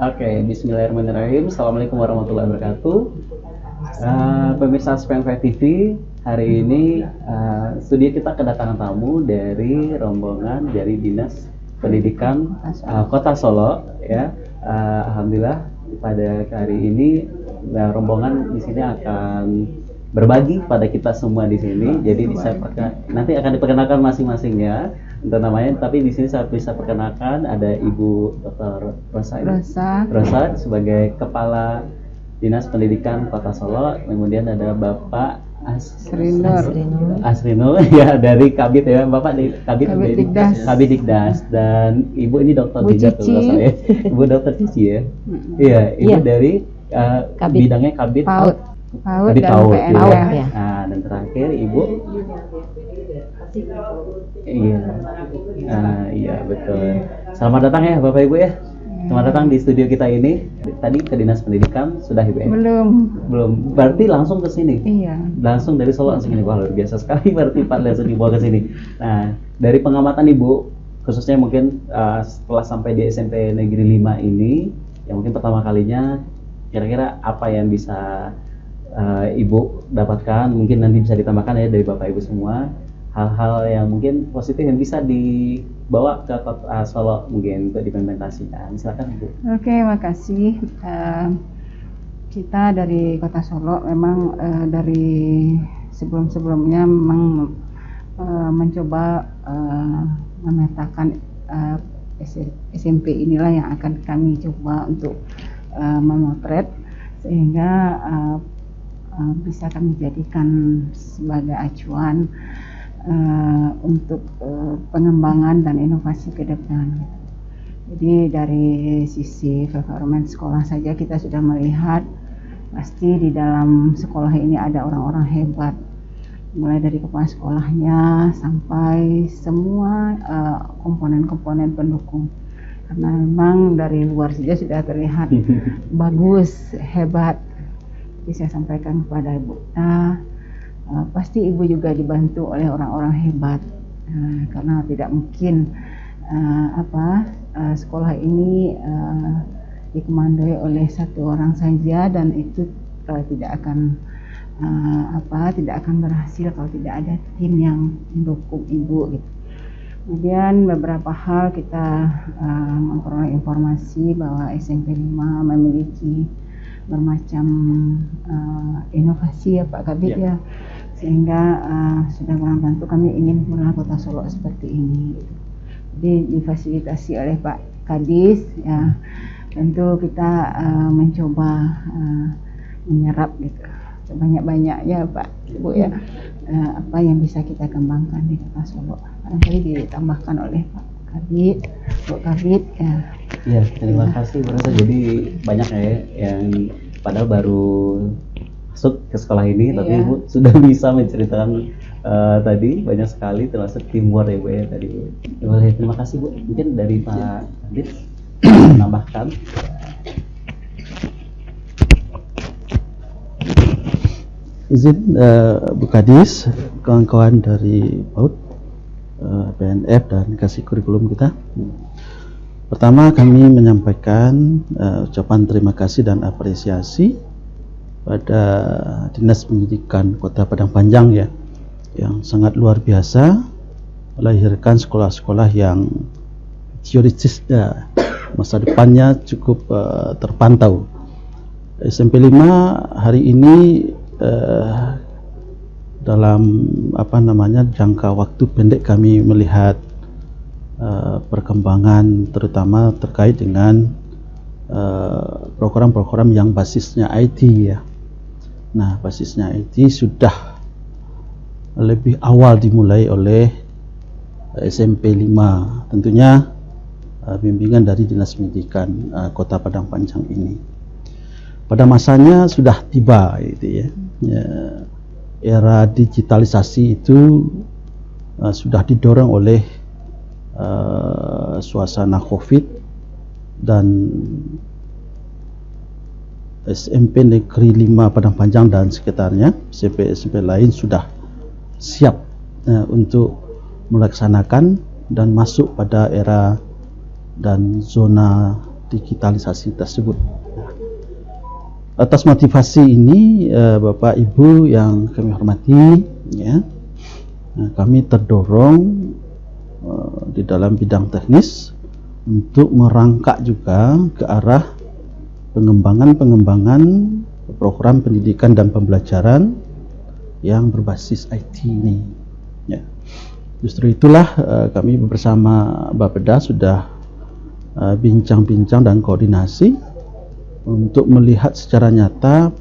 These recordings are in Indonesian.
Oke, Bismillahirrahmanirrahim. Assalamualaikum warahmatullahi wabarakatuh. Pemirsa Spengve TV, hari ini studio kita kedatangan tamu dari rombongan dari Dinas Pendidikan Kota Solo, ya. Alhamdulillah pada hari ini rombongan di sini akan berbagi pada kita semua di sini. Jadi nanti akan diperkenalkan masing-masingnya untuk namanya, tapi di sini saya bisa perkenalkan ada Ibu Dr. Rosa sebagai Kepala Dinas Pendidikan Kota Solo, kemudian ada Bapak Asrinur ya dari Kabid ya, Bapak di Kabid Dikdas, dan Ibu ini Dokter Cici ya. Ibu Dokter Cici ya. Iya, Ibu dari bidangnya Kabid PAUD dan PNR ya. Nah, dan terakhir Ibu iya betul. Selamat datang ya Bapak Ibu ya. Selamat datang di studio kita ini. Tadi ke Dinas Pendidikan sudah Ibu ya? Belum. Berarti langsung ke sini. Iya. Langsung dari Solo langsung ini. Wah, luar biasa sekali berarti Pak langsung dibawa ke sini. Nah, dari pengamatan Ibu khususnya mungkin setelah sampai di SMP Negeri 5 ini yang mungkin pertama kalinya, kira-kira apa yang bisa Ibu dapatkan, mungkin nanti bisa ditambahkan ya dari Bapak Ibu semua, hal-hal yang mungkin positif yang bisa dibawa ke Kota Solo mungkin untuk diimplementasikan. Silakan Ibu. Oke, makasih. Kita dari Kota Solo memang dari sebelum-sebelumnya memang mencoba memetakan SMP inilah yang akan kami coba untuk memotret sehingga bisa kami jadikan sebagai acuan untuk pengembangan dan inovasi ke depan. Jadi dari sisi performance sekolah saja kita sudah melihat pasti di dalam sekolah ini ada orang-orang hebat, mulai dari kepala sekolahnya sampai semua komponen-komponen pendukung. Karena memang dari luar saja sudah terlihat bagus, hebat. Jadi saya sampaikan kepada Ibu, pasti Ibu juga dibantu oleh orang-orang hebat, karena tidak mungkin sekolah ini dikomandoi oleh satu orang saja, dan itu tidak akan berhasil kalau tidak ada tim yang mendukung Ibu gitu. Kemudian beberapa hal kita memperoleh informasi bahwa SMP 5 memiliki bermacam inovasi ya Pak Kabid ya, sehingga sudah membantu kami ingin punya Kota Solo seperti ini. Jadi difasilitasi oleh Pak Kadis ya, tentu kita mencoba menyerap gitu sebanyak-banyaknya Pak Ibu ya, apa yang bisa kita kembangkan di Kota Solo. Barangkali ditambahkan oleh Pak Kabid, Bu Kabid ya. Ya, terima kasih Bu Rosa. Jadi banyak ya yang padahal baru masuk ke sekolah ini, tapi Ibu sudah bisa menceritakan tadi banyak sekali, termasuk teamwork ya Bu ya tadi Bu. Terima kasih Bu. Mungkin dari Pak Kabid menambahkan. Izin Bu Kadis, kawan-kawan dari PAUD, PNF dan kasih kurikulum kita. Pertama kami menyampaikan ucapan terima kasih dan apresiasi pada Dinas Pendidikan Kota Padang Panjang ya, yang sangat luar biasa melahirkan sekolah-sekolah yang teoritis masa depannya cukup terpantau. SMP 5 hari ini dalam jangka waktu pendek kami melihat perkembangan terutama terkait dengan program-program yang basisnya IT ya. Nah, basisnya IT sudah lebih awal dimulai oleh SMP 5, tentunya bimbingan dari Dinas Pendidikan Kota Padang Panjang ini. Pada masanya sudah tiba gitu ya. Era digitalisasi itu sudah didorong oleh suasana COVID, dan SMP Negeri 5 Padang Panjang dan sekitarnya, SMP lain sudah siap untuk melaksanakan dan masuk pada era dan zona digitalisasi tersebut. Nah, atas motivasi ini, Bapak Ibu yang kami hormati, ya, kami terdorong di dalam bidang teknis untuk merangkak juga ke arah pengembangan program pendidikan dan pembelajaran yang berbasis IT ini. Ya. Justru itulah kami bersama Bapeda sudah bincang-bincang dan koordinasi untuk melihat secara nyata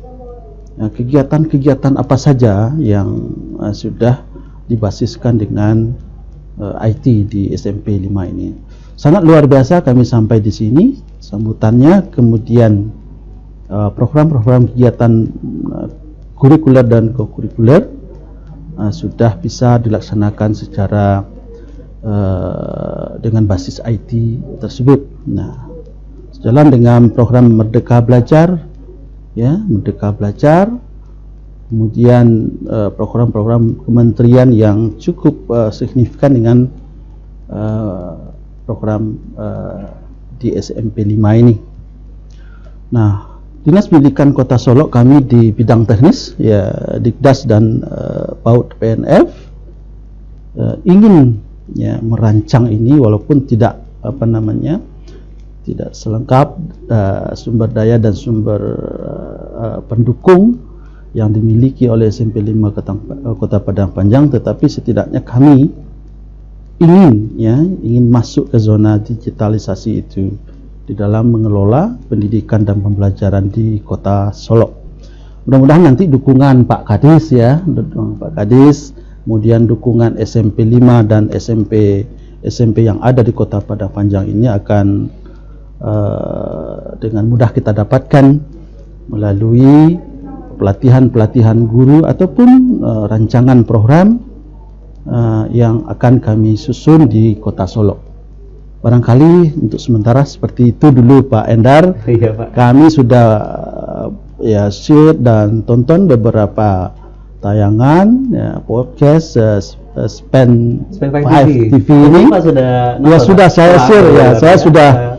kegiatan-kegiatan apa saja yang sudah dibasiskan dengan IT di SMP 5 ini. Sangat luar biasa kami sampai di sini sambutannya, kemudian program-program kegiatan kurikuler dan kokurikuler sudah bisa dilaksanakan secara dengan basis IT tersebut. Nah, sejalan dengan program Merdeka Belajar, ya, Merdeka Belajar, kemudian program-program kementerian yang cukup signifikan dengan program di SMP 5 ini. Nah, Dinas Pendidikan Kota Solo kami di bidang teknis, ya, Dikdas dan PAUD PNF ingin, ya, merancang ini walaupun tidak tidak selengkap sumber daya dan sumber pendukung yang dimiliki oleh SMP 5 Kota Padang Panjang, tetapi setidaknya kami ingin masuk ke zona digitalisasi itu di dalam mengelola pendidikan dan pembelajaran di Kota Solo. Mudah-mudahan nanti dukungan Pak Kadis, ya, Pak Kadis, kemudian dukungan SMP 5 dan SMP yang ada di Kota Padang Panjang ini akan dengan mudah kita dapatkan melalui pelatihan guru ataupun rancangan program yang akan kami susun di Kota Solo. Barangkali untuk sementara seperti itu dulu Pak Endar. Iya, Pak. Kami sudah share dan tonton beberapa tayangan, ya, podcast Span 5 TV ini. Pak sudah saya share, ya, saya sudah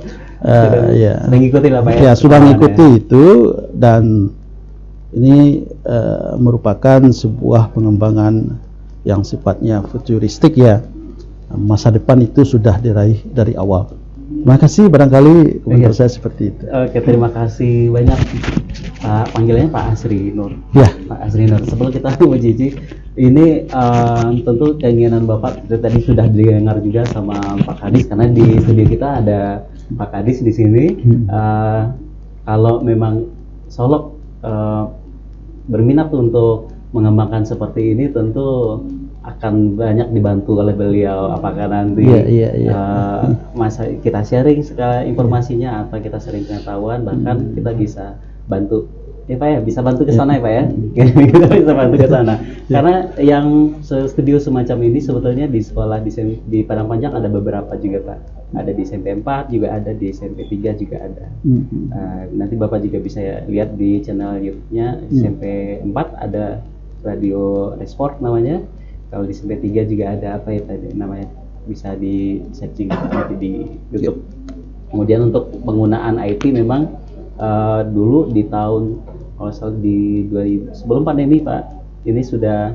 mengikuti lah, Pak, ya. Sudah mengikuti itu, dan ini merupakan sebuah pengembangan yang sifatnya futuristik, ya. Masa depan itu sudah diraih dari awal. Terima kasih, barangkali komentar saya seperti itu. Oke, terima kasih banyak Pak. Panggilannya Pak Asri Nur. Ya. Pak Asri Nur. Sebelum kita Bu Cici, ini tentu keinginan Bapak tadi sudah didengar juga sama Pak Kadis, karena di studio kita ada Pak Kadis di sini. Kalau memang Solo berminat untuk mengembangkan seperti ini, tentu akan banyak dibantu oleh beliau. Apakah nanti masa kita sharing segala informasinya atau kita sharing pengetahuan, bahkan kita bisa bantu, ya Pak, ya, bisa bantu ke sana, ya Pak, ya. Kita bisa bantu ke sana. Karena yang studio semacam ini sebetulnya di sekolah di Padang Panjang ada beberapa juga, Pak. Ada di SMP 4 juga ada, di SMP 3 juga ada. Nanti Bapak juga bisa lihat di channel YouTube-nya SMP 4 ada Radio Resport namanya. Kalau di SMP 3 juga ada apa ya tadi namanya, bisa di searching nanti di YouTube. Kemudian untuk penggunaan IT memang dulu di tahun sebelum pandemi, Pak, ini sudah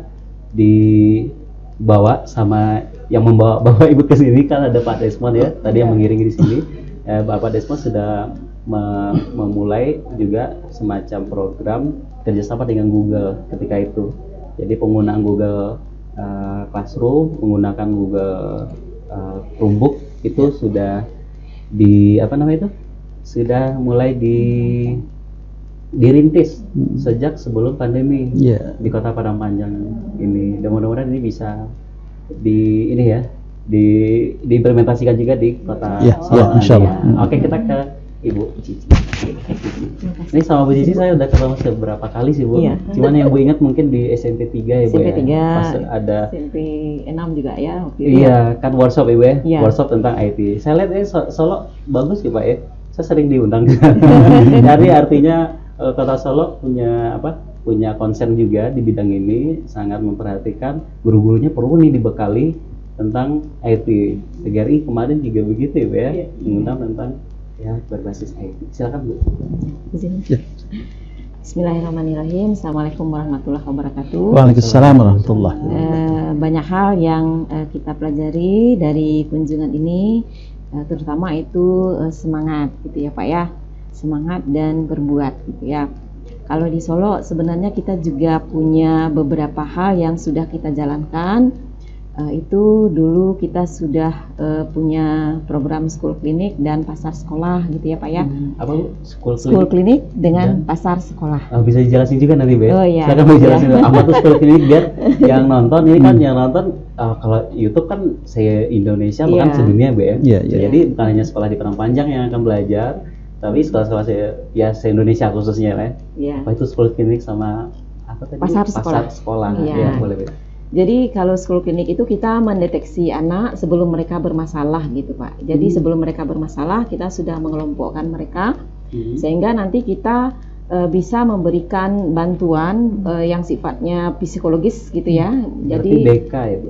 dibawa sama yang membawa Bapak Ibu ke sini, kan ada Pak Desmond, ya, tadi yang mengiringi di sini. Bapak Desmond sudah memulai juga semacam program kerjasama dengan Google ketika itu. Jadi penggunaan Google Classroom, menggunakan Google Chromebook itu sudah sudah mulai dirintis sejak sebelum pandemi di Kota Padang Panjang ini. Dan mudah-mudahan ini bisa diimplementasikan juga di Kota Solo. Insya Allah. Oke, kita ke Ibu Cici. Ini sama Bu Cici saya udah ketemu seberapa kali sih, Bu. Cuman yang Bu ingat mungkin di SMP 3 ya, Bu, SMP 3, pas ada SMP 6 juga, ya. Iya, kan workshop, Ibu, ya. Workshop tentang IT. Saya lihat Solo bagus ya, Pak, ya. Saya sering diundang. Jadi artinya Kota Solo punya concern juga di bidang ini, sangat memperhatikan guru-gurunya perlu nih dibekali tentang IT. TGRI kemarin juga begitu, ya, Pak, ya. Mengundang tentang ya berbasis IT. Silakan Bu. Izin. Ya. Bismillahirrahmanirrahim. Assalamualaikum warahmatullahi wabarakatuh. Waalaikumsalam warahmatullahi. Banyak hal yang kita pelajari dari kunjungan ini, terutama itu semangat gitu ya Pak ya, semangat dan berbuat gitu ya. Kalau di Solo sebenarnya kita juga punya beberapa hal yang sudah kita jalankan. Itu dulu kita sudah punya program school klinik dan pasar sekolah gitu ya Pak ya. Apa Bu? School klinik dengan pasar sekolah. Bisa dijelasin juga nanti Bu. Oh, iya. Silakan Bu jelasin apa tuh school klinik biar yang nonton ini kan yang nonton kalau YouTube kan saya Indonesia bahkan Iya. sedunia Bu ya. Iya, iya. Jadi bukan hanya sekolah di Padang Panjang yang akan belajar, tapi sekolah-sekolah se-Indonesia khususnya ya. Iya. Apa itu school klinik sama apa tadi? Pasar sekolah. sekolah. Iya. Ya, boleh Bu. Jadi kalau school klinik itu kita mendeteksi anak sebelum mereka bermasalah gitu Pak. Jadi sebelum mereka bermasalah kita sudah mengelompokkan mereka sehingga nanti kita bisa memberikan bantuan yang sifatnya psikologis gitu ya. Jadi Jadi BK ya Bu.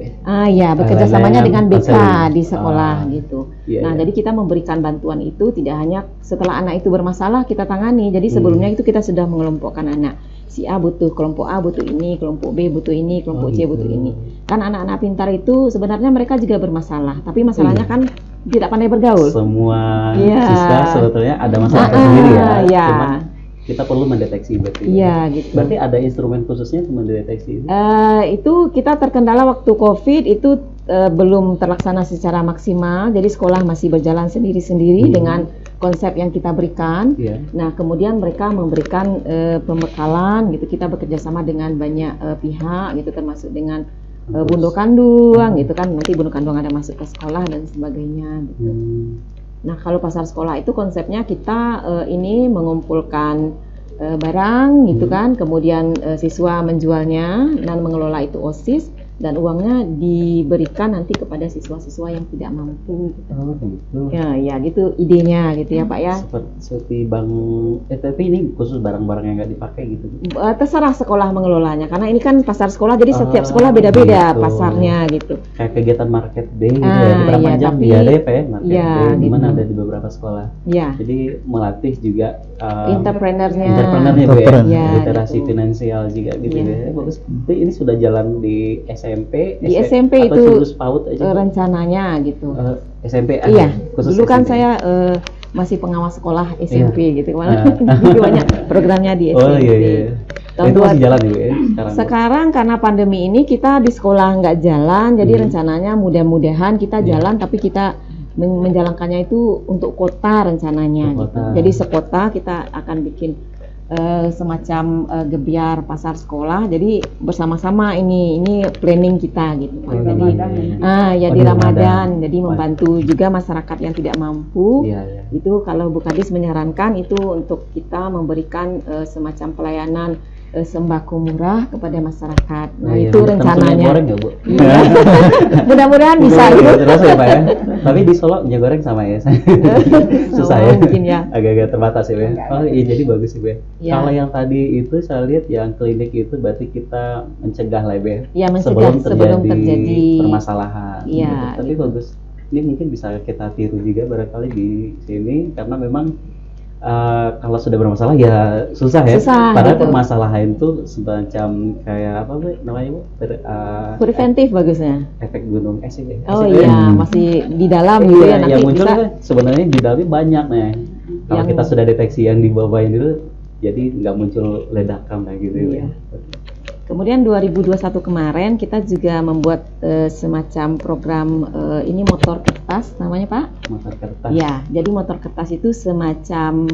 ya bekerja samanya dengan BK konseling. di sekolah gitu. Iya, Nah, iya. jadi kita memberikan bantuan itu tidak hanya setelah anak itu bermasalah kita tangani. Jadi sebelumnya itu kita sudah mengelompokkan anak. Si A butuh, kelompok A butuh ini, kelompok B butuh ini, kelompok C butuh ini. Kan anak-anak pintar itu sebenarnya mereka juga bermasalah, tapi masalahnya kan tidak pandai bergaul. Semua Iya. siswa sebetulnya ada masalah sendiri ya. Iya. Cuman kita perlu mendeteksi berarti. Iya gitu. Berarti ada instrumen khususnya untuk mendeteksi itu. Itu kita terkendala waktu COVID itu belum terlaksana secara maksimal, jadi sekolah masih berjalan sendiri-sendiri dengan konsep yang kita berikan. Iya. Nah, kemudian mereka memberikan pembekalan gitu. Kita bekerja sama dengan banyak pihak gitu, termasuk dengan Bundo Kanduang gitu kan. Nanti Bundo Kanduang ada masuk ke sekolah dan sebagainya gitu. Nah, kalau pasar sekolah itu konsepnya kita ini mengumpulkan barang gitu kan, kemudian siswa menjualnya dan mengelola itu OSIS, dan uangnya diberikan nanti kepada siswa-siswa yang tidak mampu gitu. Oh gitu. Ya gitu idenya gitu ya Pak ya. Seperti bank, tapi ini khusus barang-barang yang nggak dipakai gitu. Terserah sekolah mengelolanya, karena ini kan pasar sekolah, jadi setiap sekolah beda-beda gitu. pasarnya gitu. Kayak kegiatan market day gitu ya. Ah, Di Padang iya, Panjang tapi- di ADP ya, market iya, day. Di mana gitu. ada di beberapa sekolah. Ya, Jadi melatih juga entrepreneurnya. entrepreneurnya Bu ya, Entrepreneur. Ya, literasi gitu. finansial juga gitu Iya. ya. Bagus. Jadi ini sudah jalan di SMP, Di SMP atau itu lulus PAUD aja. Bu? rencananya gitu. SMP aja. Iya, Khusus dulu kan SMP. saya masih pengawas sekolah SMP gitu kemarin. Ah. Jadi banyak programnya di SMP. Oh iya iya. Tahun Itu masih dua- jalan juga ya sekarang. Sekarang karena pandemi ini kita di sekolah nggak jalan, jadi rencananya mudah-mudahan kita jalan, tapi kita menjalankannya itu untuk kota rencananya. Untuk Gitu. kota. Jadi sekota kita akan bikin semacam gebyar pasar sekolah. Jadi bersama-sama ini planning kita gitu. Pak. Oh, Jadi iya. di di Ramadan, jadi Wah. membantu juga masyarakat yang tidak mampu. Iya iya. Itu kalau Bu Kadis menyarankan itu untuk kita memberikan semacam pelayanan sembako murah kepada masyarakat. Nah, iya. itu Termasuk minyak rencananya. goreng nggak Bu? Iya. Mudah-mudahan bisa Minyak itu. goreng terasa ya Pak ya. Tapi di Solo minyak goreng sama ya. Susah ya. Mungkin ya. Agak-agak terbatas ya Bu. Oh iya jadi bagus sih Bu. Iya. Kalau yang tadi itu saya lihat yang klinik itu berarti kita mencegah lah Bu. Ya, mencegah sebelum terjadi permasalahan. Iya, Gitu. Tapi bagus. Ini mungkin bisa kita tiru juga barangkali di sini karena memang kalau sudah bermasalah ya susah ya. Susah, Padahal gitu. permasalahan itu semacam kayak apa Bu namanya Bu? Preventif bagusnya. Efek gunung es ini. Oh Maksudnya, iya, masih di dalam gitu iya, ya, nanti yang muncul bisa. kan sebenarnya di dalamnya banyak nih. Kalau Yang- kita sudah deteksi yang di bawahnya dulu, jadi nggak muncul ledakan kayak gitu Iya. ya. Kemudian 2021 kemarin kita juga membuat semacam program ini motor kertas namanya Pak. Motor kertas. Ya, jadi motor kertas itu semacam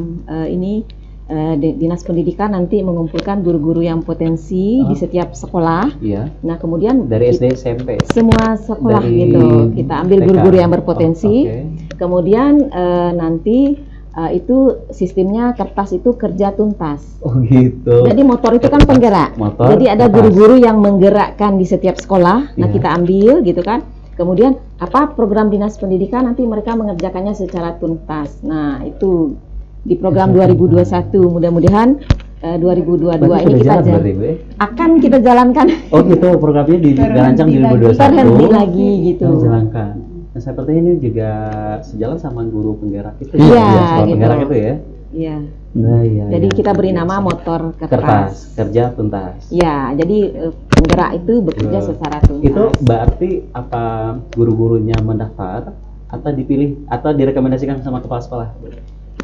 ini Dinas Pendidikan nanti mengumpulkan guru-guru yang potensi di setiap sekolah. Iya. Nah, kemudian Dari SD SMP. semua sekolah Dari gitu. Kita ambil TK. guru-guru yang berpotensi. Oh, oke. Kemudian nanti itu sistemnya kertas itu kerja tuntas. Oh gitu. Jadi motor itu kan penggerak. Motor, Jadi ada kertas. guru-guru yang menggerakkan di setiap sekolah. Nah, Iya. kita ambil gitu kan. Kemudian program Dinas Pendidikan nanti mereka mengerjakannya secara tuntas. Nah, itu di program 2021. Mudah-mudahan 2022 Berarti ini sudah kita jalan berarti, Bu, ya? akan kita jalankan. Oh gitu, programnya dirancang di 2021. Terhenti lagi gitu. Dijalankan. Nah, seperti ini juga sejalan sama guru penggerak itu Iya, ya, sekolah gitu. penggerak itu ya. Iya. Nah, iya. Jadi iya. kita beri Biasa. nama motor kertas, kertas. kerja tuntas. Ya, jadi penggerak itu bekerja Betul. secara tuntas. Itu berarti apa guru-gurunya mendaftar atau dipilih atau direkomendasikan sama kepala sekolah?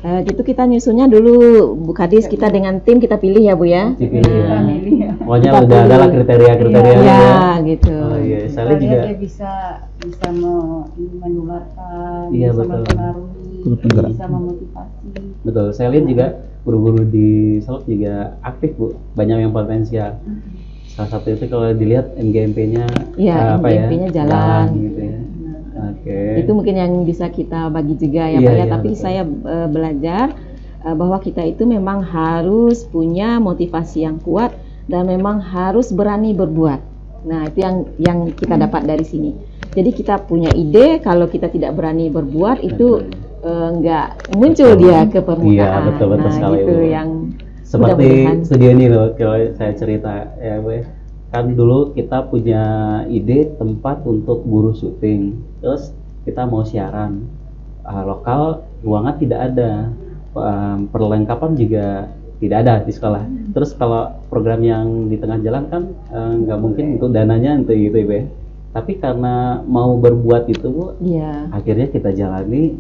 Gitu kita nyusunnya dulu Bu Kadis, kita dengan tim kita pilih ya Bu ya. Dipilih ya. Family ya. Pokoknya Kita udah ada lah pilih. kriteria-kriterianya Iya, ya. gitu. Oh iya, Kita saya juga. lihat dia bisa menularkan, Iya, bisa betul. mempengaruhi, Guru penggerak. bisa memotivasi. Betul, saya lihat juga guru-guru di Solok juga aktif Bu, banyak yang potensial. Salah satu itu kalau dilihat MGMP-nya Iya, MGMP-nya jalan. gitu ya. Oke. Itu mungkin yang bisa kita bagi juga ya Iya, Pak ya. iya, Tapi betul. saya belajar bahwa kita itu memang harus punya motivasi yang kuat dan memang harus berani berbuat. Nah, itu yang kita dapat dari sini. Jadi kita punya ide, kalau kita tidak berani berbuat itu nggak muncul Betul. dia ke permukaan. Iya, betul nah, sekali, gitu Bu. yang Seperti mudah-mudahan. studio ini loh, kalau saya cerita ya Bu. Kan dulu kita punya ide tempat untuk guru syuting, terus kita mau siaran lokal, ruangan tidak ada, perlengkapan juga tidak ada di sekolah. Terus kalau program yang di tengah jalan kan nggak mungkin untuk dananya untuk gitu ya Bu ya. Tapi karena mau berbuat itu Bu, Iya. akhirnya kita jalani.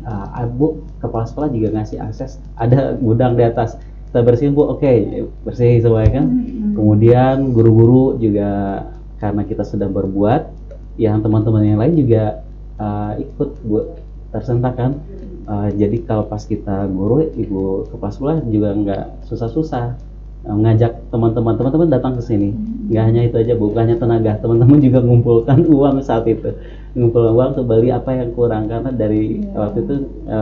Bu, kepala sekolah juga ngasih akses, ada gudang di atas, kita bersihin Bu, oke, bersih semua kan. Kemudian guru-guru juga karena kita sudah berbuat, yang teman-teman yang lain juga ikut Bu, tersentak kan. Jadi kalau pas kita guru, ibu kepala sekolah juga nggak susah-susah ngajak teman-teman datang ke sini. Nggak hanya itu aja Bu, bukan hanya tenaga, teman-teman juga ngumpulkan uang saat itu, ngumpulkan uang untuk beli apa yang kurang karena dari waktu itu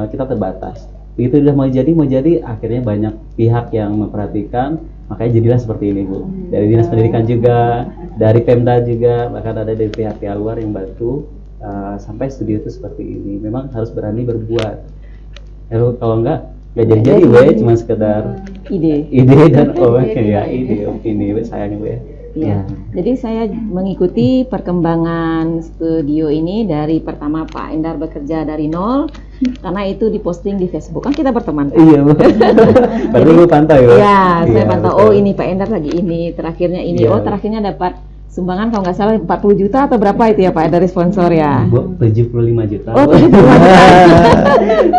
kita terbatas. Begitu udah mau jadi akhirnya banyak pihak yang memperhatikan, makanya jadilah seperti ini Bu. Dari dinas pendidikan juga, dari Pemda juga, bahkan ada dari pihak-pihak luar yang bantu sampai studio itu seperti ini. Memang harus berani berbuat. Kalau nggak jadi Bu ya, cuma sekedar ide dan ide opini Bu, sayangnya Bu ya. Iya. Jadi saya mengikuti perkembangan studio ini dari pertama Pak Endar bekerja dari nol, karena itu diposting di Facebook. Kan kita berteman. Iya Bu. Baru Bu pantau ya. Iya, saya Iya, pantau. betul. Oh ini Pak Endar lagi ini, terakhirnya ini. Iya. Oh terakhirnya dapat sumbangan kalau nggak salah 40 juta atau berapa itu ya Pak dari sponsor ya. Bu, 75 juta. Oh, Bu.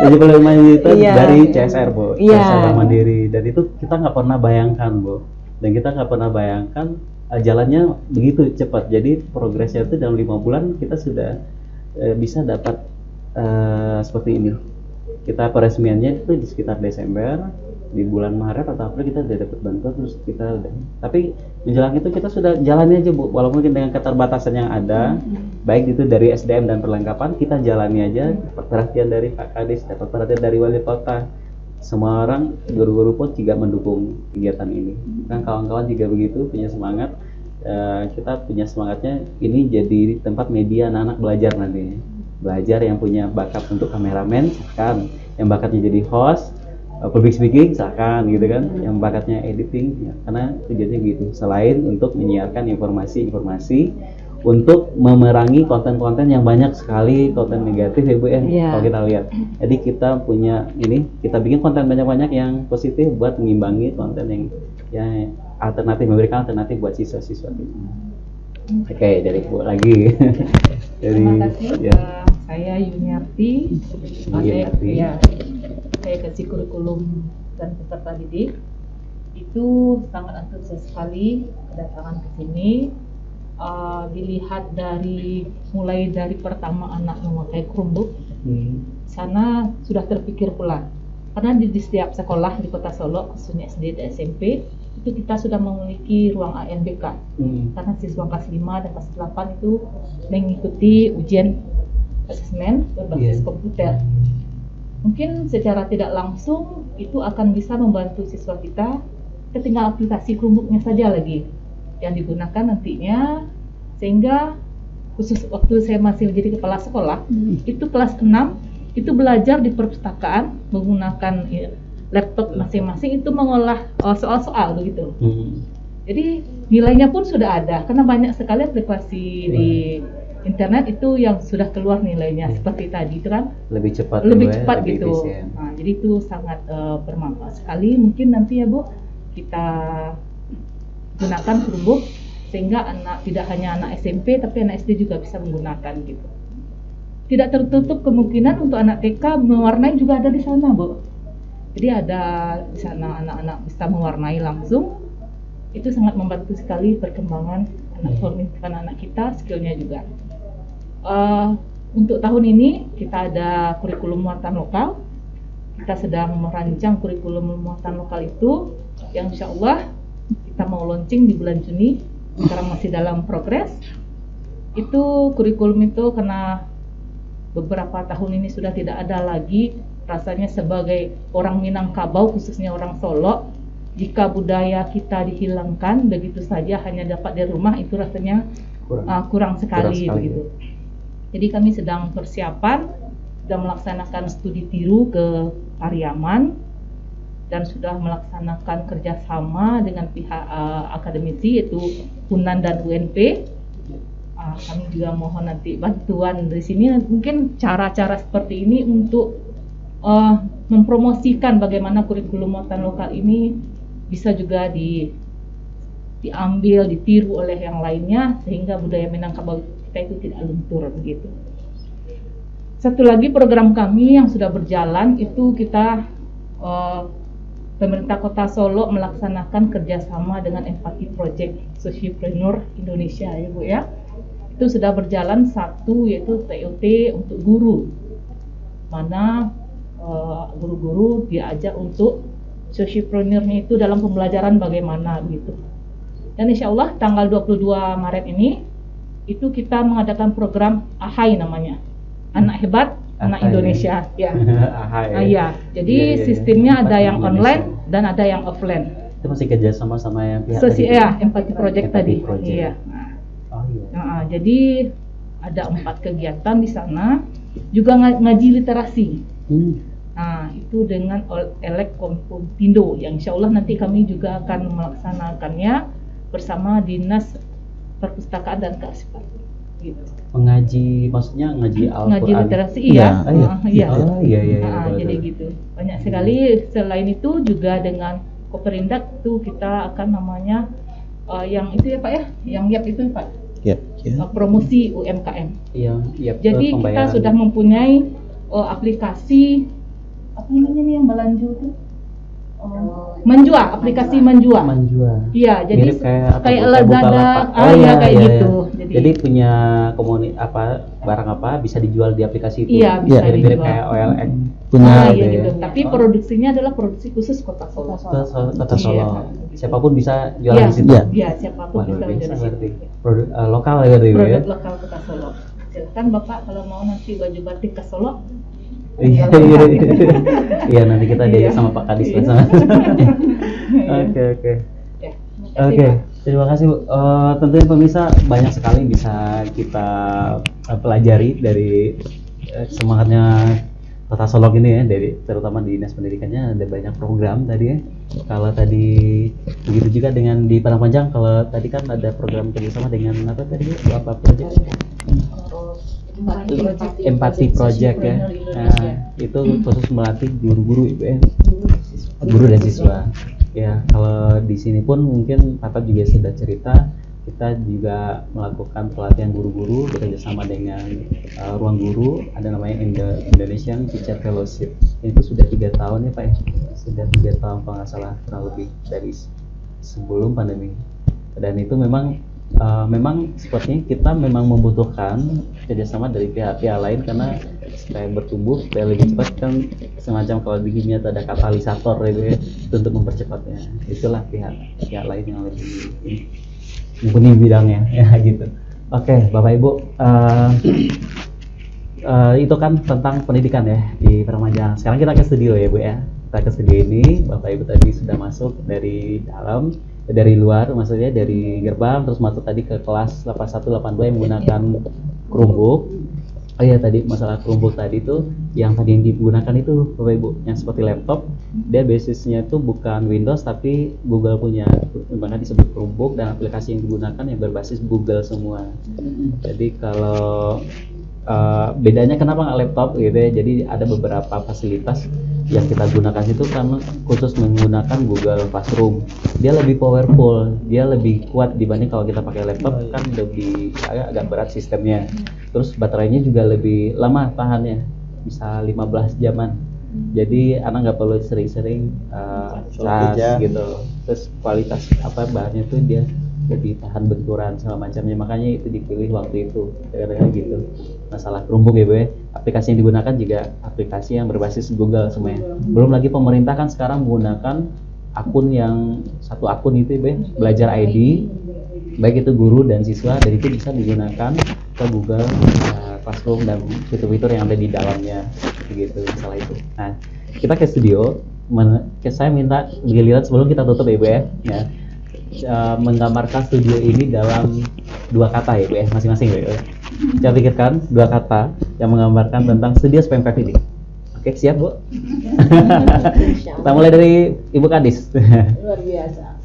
75 juta Iya. dari CSR Bu, Iya. CSR Bank Mandiri. Dan itu kita nggak pernah bayangkan Bu. Dan kita nggak pernah bayangkan jalannya begitu cepat. Jadi progresnya itu dalam 5 bulan kita sudah bisa dapat seperti ini. Kita peresmiannya itu di sekitar Desember, di bulan Maret atau April kita udah dapat bantuan, terus kita udah. Tapi menjelang itu kita sudah jalani aja Bu, walaupun dengan keterbatasan yang ada, baik itu dari SDM dan perlengkapan, kita jalani aja. Dapat perhatian dari Pak Kadis, dapat perhatian dari Wali Kota. Semua orang, guru-guru pun juga mendukung kegiatan ini. Kan kawan-kawan juga begitu, punya semangat. Kita punya semangatnya ini jadi tempat media anak-anak belajar nantinya. Belajar yang punya bakat untuk kameramen, silakan. Yang bakatnya jadi host, public speaking, silakan gitu kan. Yang bakatnya editing, ya, karena tujuannya gitu. Selain untuk menyiarkan informasi-informasi untuk memerangi konten-konten yang banyak sekali konten negatif ya Bu ya. Iya. Kalau kita lihat. Jadi kita punya ini, kita bikin konten banyak-banyak yang positif buat mengimbangi konten yang alternatif, memberikan alternatif buat siswa-siswa kita. Oke, dari Bu lagi. Dari Terima kasih. ya. Saya Yuniarti. Yuniarti. Saya kasih kurikulum dan peserta didik. Itu sangat antusias sekali kedatangan ke sini. Dilihat mulai dari pertama anak memakai Chromebook, sana sudah terpikir pula. Karena di setiap sekolah di Kota Solo, khususnya SD dan SMP, itu kita sudah memiliki ruang ANBK. Karena siswa kelas 5 dan kelas 8 itu mengikuti ujian asesmen berbasis komputer. Mungkin secara tidak langsung itu akan bisa membantu siswa kita, tinggal aplikasi Chromebook-nya saja lagi yang digunakan nantinya, sehingga khusus waktu saya masih menjadi kepala sekolah, itu kelas 6 itu belajar di perpustakaan menggunakan laptop masing-masing, itu mengolah soal-soal begitu. Jadi nilainya pun sudah ada karena banyak sekali aplikasi di internet itu yang sudah keluar nilainya seperti tadi itu kan Lebih cepat lebih dulu ya, cepat lebih gitu. efisien. Nah, jadi itu sangat bermanfaat sekali. Mungkin nanti ya Bu kita gunakan Chromebook sehingga anak tidak hanya anak SMP tapi anak SD juga bisa menggunakan gitu. Tidak tertutup kemungkinan untuk anak TK mewarnai juga ada di sana, Bu. Jadi ada di sana anak-anak bisa mewarnai langsung. Itu sangat membantu sekali perkembangan anak kita, skillnya juga. Untuk tahun ini kita ada kurikulum muatan lokal. Kita sedang merancang kurikulum muatan lokal itu yang insya Allah kita mau launching di bulan Juni. Sekarang masih dalam progres. Itu kurikulum itu karena beberapa tahun ini sudah tidak ada lagi, rasanya sebagai orang Minangkabau khususnya orang Solo, jika budaya kita dihilangkan begitu saja hanya dapat di rumah, itu rasanya kurang sekali begitu. Jadi kami sedang persiapan, sudah melaksanakan studi tiru ke Pariaman dan sudah melaksanakan kerjasama dengan pihak akademisi yaitu Unan dan UNP. Kami juga mohon nanti bantuan dari sini, mungkin cara-cara seperti ini untuk mempromosikan bagaimana kurikulum muatan lokal ini bisa juga diambil, ditiru oleh yang lainnya sehingga budaya Minangkabau kita itu tidak luntur begitu. Satu lagi program kami yang sudah berjalan itu kita pemerintah Kota Solo melaksanakan kerjasama dengan Empati Project Sociopreneur Indonesia ya Bu ya. Itu sudah berjalan satu yaitu TOT untuk guru, mana guru-guru diajak untuk sociopreneur-nya itu dalam pembelajaran bagaimana gitu. Dan insya Allah tanggal 22 Maret ini itu kita mengadakan program AHAI namanya, Anak Hebat Anak Indonesia ya. Iya, jadi sistemnya ada yang online dan ada yang offline. Itu masih kerjasama sama yang pihak Empati Project tadi. Iya. Oh, iya. Nah, jadi ada 4 kegiatan di sana, juga ngaji literasi. Nah, itu dengan Elek Kompuntindo yang insya Allah nanti kami juga akan melaksanakannya bersama Dinas Perpustakaan dan Kearsipan. Gitu. Mengaji, maksudnya ngaji Al-Quran? Ngaji literasi, iya. Iya. Jadi gitu. Banyak sekali. Selain itu juga dengan Koperindak itu kita akan namanya yang itu ya Pak ya, yang YAP itu ya Pak. Promosi UMKM. Iya. Jadi kita sudah mempunyai aplikasi apa namanya nih yang Balanju itu? Manjua, aplikasi Manjua. Iya, jadi kayak Lazada, kayak gitu. Jadi punya barang apa bisa dijual di aplikasi itu. Iya, bisa mirip dijual. kayak OLX. Punya gitu. Tapi produksinya adalah produksi khusus Kota Solo. Kota Solo. Siapapun bisa jual Iya, di situ. Iya, siapapun bisa jual di situ. Berarti. Produk lokal ya berarti. Produk lokal Kota Solo. Silakan Bapak kalau mau nanti baju batik ke Solo. Iya, nanti kita diajak sama Pak Kadis bersama. Oke. Oke, terima kasih Bu. Tentunya pemirsa banyak sekali bisa kita pelajari dari semangatnya Kota Solok ini ya, dari terutama di Dinas Pendidikannya ada banyak program tadi ya. Kalau tadi begitu juga dengan di Padang Panjang, kalau tadi kan ada program kerjasama dengan apa tadi Bu? Apa project? Empati Project ya. Nah, itu khusus melatih guru-guru Ibu ya. Guru dan siswa. Ya, kalau di sini pun mungkin Bapak juga sudah cerita, kita juga melakukan pelatihan guru-guru bekerjasama dengan Ruang Guru, ada namanya Indonesian Teacher Fellowship. Itu sudah 3 tahun ya Pak ya? Sudah 3 tahun kalau nggak salah, kurang lebih dari sebelum pandemi. Dan itu memang sepertinya kita memang membutuhkan kerjasama dari pihak-pihak lain karena supaya bertumbuh, supaya lebih cepat kan, semacam kalau di kimia ada katalisator gitu ya, untuk mempercepatnya. Itulah pihak lain yang lebih mumpuni bidangnya ya gitu. Oke, Bapak Ibu, itu kan tentang pendidikan ya di Permajaan. Sekarang kita ke studio ya Bu ya. Kita ke studio ini, Bapak Ibu tadi sudah masuk dari dalam, dari luar maksudnya dari gerbang, terus masuk tadi ke kelas 8182 yang menggunakan Chromebook. Oh iya, tadi masalah Chromebook tadi tuh yang tadi yang digunakan itu Bapak Ibu yang seperti laptop, dia basisnya itu bukan Windows tapi Google punya, dimana disebut Chromebook, dan aplikasi yang digunakan yang berbasis Google semua. Jadi kalau bedanya kenapa nggak laptop gitu ya, jadi ada beberapa fasilitas yang kita gunakan itu karena khusus menggunakan Google Classroom. Dia lebih powerful, dia lebih kuat dibanding kalau kita pakai laptop, kan lebih agak berat sistemnya. Terus baterainya juga lebih lama tahannya, bisa 15 jaman. Jadi anak nggak perlu sering-sering cas gitu. Terus kualitas bahannya tuh dia lebih tahan benturan segala macamnya, makanya itu dipilih waktu itu kadang-kadang gitu. Masalah Chromebook ya Bu ya, aplikasi yang digunakan juga aplikasi yang berbasis Google semuanya. Belum lagi pemerintah kan sekarang menggunakan satu akun itu Bu ya, Belajar ID, baik itu guru dan siswa, dan itu bisa digunakan ke Google Classroom dan fitur-fitur yang ada di dalamnya begitu masalah itu. Nah, kita ke studio, saya minta giliran sebelum kita tutup ya Bu ya, menggambarkan studio ini dalam 2 kata ya Bu ya, masing-masing ya. Kita pikirkan 2 kata yang menggambarkan tentang studio SPM5 ini. Oke, siap Bu? Kita mulai dari Ibu Kadis. Luar biasa.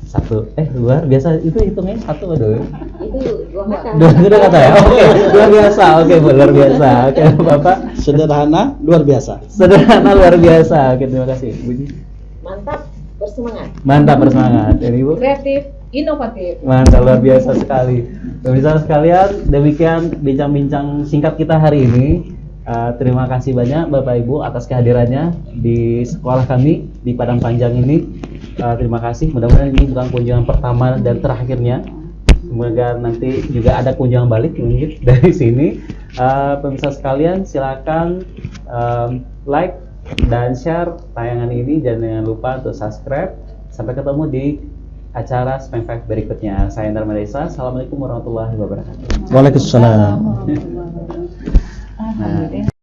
Luar biasa itu hitungnya 1 atau 2? Itu 2 kata. 2 kata ya? Oke, luar biasa. Oke Bu, luar biasa. Oke Bapak. Sederhana, luar biasa. Sederhana, luar biasa. Oke, terima kasih Bu. Mantap, bersemangat. Mantap, bersemangat. Ini Bu. Kreatif, inovatif. Mantap, luar biasa sekali. Pemirsa sekalian, demikian bincang-bincang singkat kita hari ini. Terima kasih banyak Bapak Ibu atas kehadirannya di sekolah kami di Padang Panjang ini. Terima kasih. Mudah-mudahan ini bukan kunjungan pertama dan terakhirnya. Semoga nanti juga ada kunjungan balik mungkin dari sini. Pemirsa sekalian, silakan like dan share tayangan ini, dan jangan lupa untuk subscribe. Sampai ketemu di acara SPM5 berikutnya. Saya Indra Madesa. Assalamualaikum warahmatullahi wabarakatuh. Waalaikumsalam. Alhamdulillah.